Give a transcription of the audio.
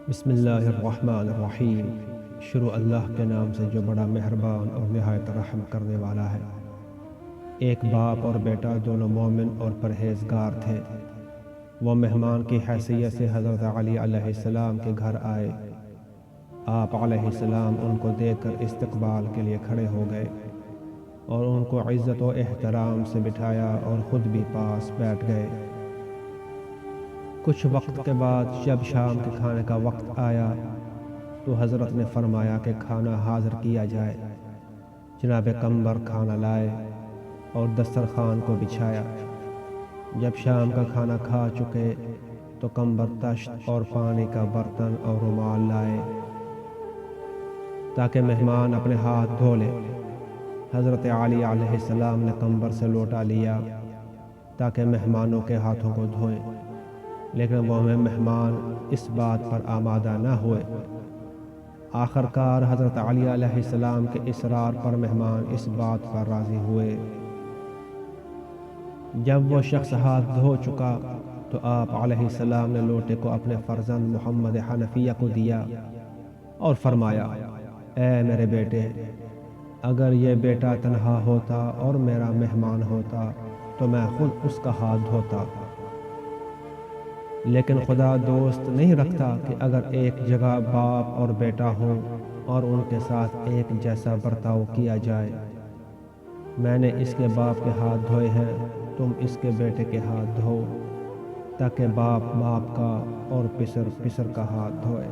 بسم اللہ الرحمن الرحیم۔ شروع اللہ کے نام سے جو بڑا مہربان اور نہایت رحم کرنے والا ہے۔ ایک باپ اور بیٹا دونوں مومن اور پرہیزگار تھے۔ وہ مہمان کی حیثیت سے حضرت علی علیہ السلام کے گھر آئے۔ آپ علیہ السلام ان کو دیکھ کر استقبال کے لیے کھڑے ہو گئے اور ان کو عزت و احترام سے بٹھایا اور خود بھی پاس بیٹھ گئے۔ کچھ وقت کے بعد جب شام کے کھانے کا وقت آیا تو حضرت نے فرمایا کہ کھانا حاضر کیا جائے۔ جناب قمبر کھانا لائے اور دسترخوان کو بچھایا۔ جب شام کا کھانا کھا چکے تو قمبر تشت اور پانی کا برتن اور رومال لائے تاکہ مہمان اپنے ہاتھ دھو لے۔ حضرت علی علیہ السلام نے قمبر سے لوٹا لیا تاکہ مہمانوں کے ہاتھوں کو دھوئیں، لیکن وہ مہمان اس بات پر آمادہ نہ ہوئے۔ آخر کار حضرت علی علیہ السلام کے اصرار پر مہمان اس بات پر راضی ہوئے۔ جب وہ شخص ہاتھ دھو چکا تو آپ علیہ السلام نے لوٹے کو اپنے فرزند محمد حنفیہ کو دیا اور فرمایا، اے میرے بیٹے، اگر یہ بیٹا تنہا ہوتا اور میرا مہمان ہوتا تو میں خود اس کا ہاتھ دھوتا، لیکن خدا دوست نہیں رکھتا کہ اگر ایک جگہ باپ اور بیٹا ہوں اور ان کے ساتھ ایک جیسا برتاؤ کیا جائے۔ میں نے اس کے باپ کے ہاتھ دھوئے ہیں، تم اس کے بیٹے کے ہاتھ دھو، تاکہ باپ باپ کا اور پسر پسر کا ہاتھ دھوئے۔